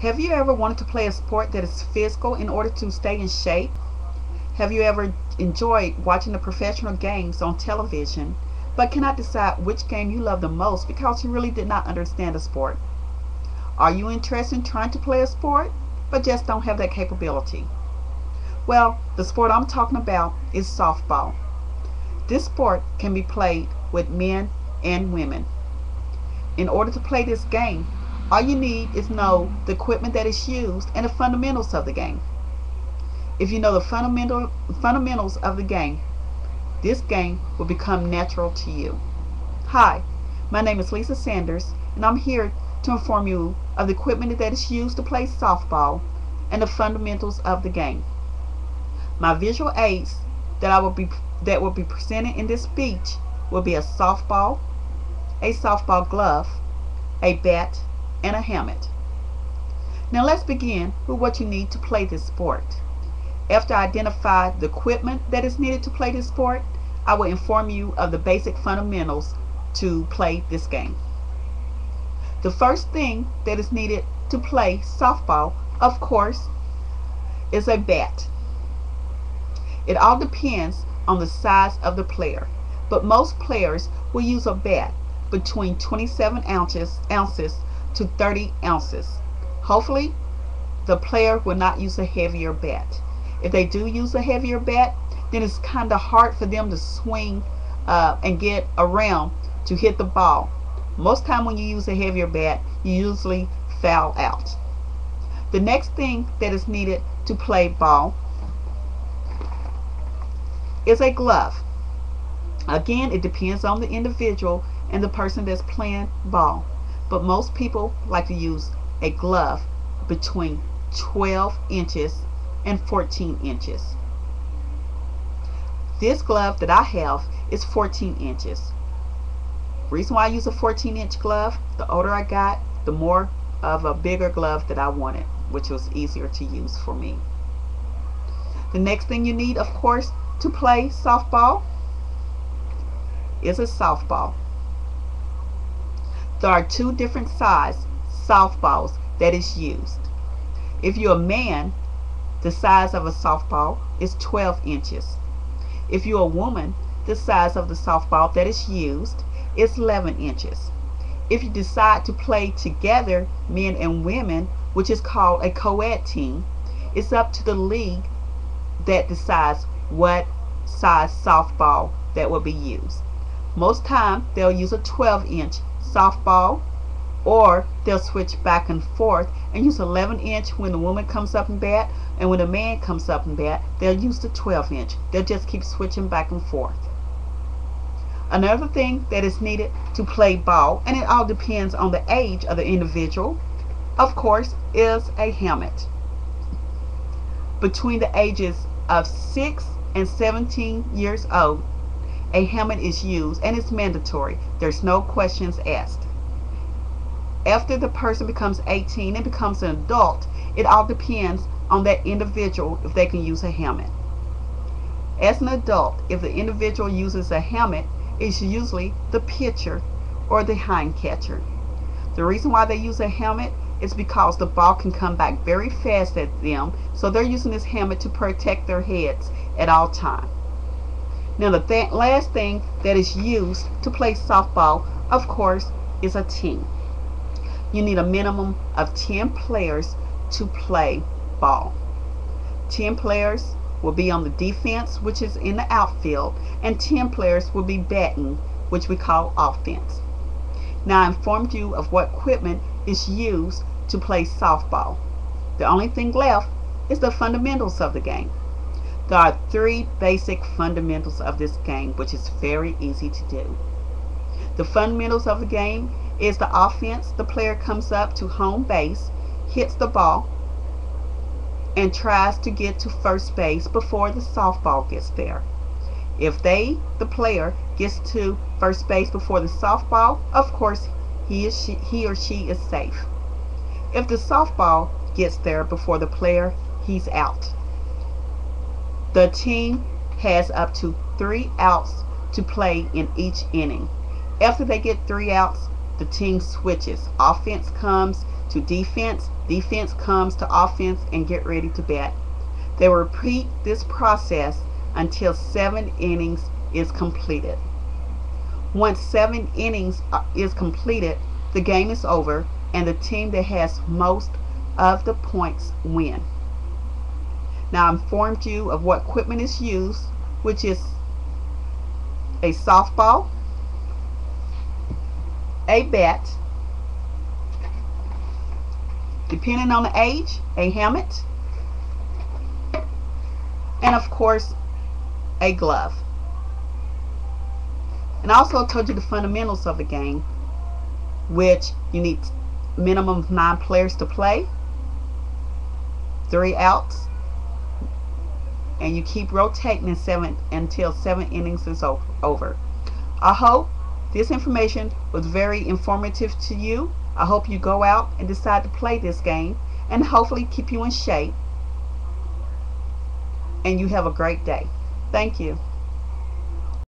Have you ever wanted to play a sport that is physical in order to stay in shape? Have you ever enjoyed watching the professional games on television but cannot decide which game you love the most because you really did not understand the sport? Are you interested in trying to play a sport but just don't have that capability? Well, the sport I'm talking about is softball. This sport can be played with men and women. In order to play this game, all you need is know the equipment that is used and the fundamentals of the game. If you know the fundamentals of the game, this game will become natural to you. Hi, my name is Lisa Sanders, and I'm here to inform you of the equipment that is used to play softball and the fundamentals of the game. My visual aids that will be presented in this speech will be a softball glove, a bat, and a helmet. Now let's begin with what you need to play this sport. After I identify the equipment that is needed to play this sport, I will inform you of the basic fundamentals to play this game. The first thing that is needed to play softball, of course, is a bat. It all depends on the size of the player, but most players will use a bat between 27 ounces to 30 ounces. Hopefully, the player will not use a heavier bat. If they do use a heavier bat, then it's kind of hard for them to swing and get around to hit the ball. Most time when you use a heavier bat, you usually foul out. The next thing that is needed to play ball is a glove. Again, it depends on the individual and the person that's playing ball, but most people like to use a glove between 12 inches and 14 inches. This glove that I have is 14 inches. Reason why I use a 14-inch glove, the older I got, the more of a bigger glove that I wanted, which was easier to use for me. The next thing you need, of course, to play softball is a softball. There are two different size softballs that is used. If you're a man, the size of a softball is 12 inches. If you're a woman, the size of the softball that is used is 11 inches. If you decide to play together, men and women, which is called a co-ed team, it's up to the league that decides what size softball that will be used. Most time they'll use a 12-inch softball, or they'll switch back and forth and use 11-inch when the woman comes up and bat, and when the man comes up and bat, they'll use the 12-inch. They'll just keep switching back and forth. Another thing that is needed to play ball, and it all depends on the age of the individual, of course, is a helmet. Between the ages of 6 and 17 years old, a helmet is used, and it's mandatory. There's no questions asked. After the person becomes 18 and becomes an adult, it all depends on that individual if they can use a helmet. As an adult, if the individual uses a helmet, it's usually the pitcher or the hind catcher. The reason why they use a helmet is because the ball can come back very fast at them, so they're using this helmet to protect their heads at all times. Now the last thing that is used to play softball, of course, is a team. You need a minimum of 10 players to play ball. 10 players will be on the defense, which is in the outfield, and 10 players will be batting, which we call offense. Now I informed you of what equipment is used to play softball. The only thing left is the fundamentals of the game. There are 3 basic fundamentals of this game, which is very easy to do. The fundamentals of the game is the offense. The player comes up to home base, hits the ball, and tries to get to first base before the softball gets there. If the player gets to first base before the softball, of course he or she is safe. If the softball gets there before the player, he's out. The team has up to 3 outs to play in each inning. After they get 3 outs, the team switches. Offense comes to defense, defense comes to offense, and get ready to bat. They will repeat this process until 7 innings is completed. Once 7 innings is completed, the game is over and the team that has most of the points win. Now I informed you of what equipment is used, which is a softball, a bat, depending on the age, a helmet, and of course a glove. And I also told you the fundamentals of the game, which you need minimum of 9 players to play, 3 outs, and you keep rotating until 7 innings is over. I hope this information was very informative to you. I hope you go out and decide to play this game and hopefully keep you in shape. And you have a great day. Thank you.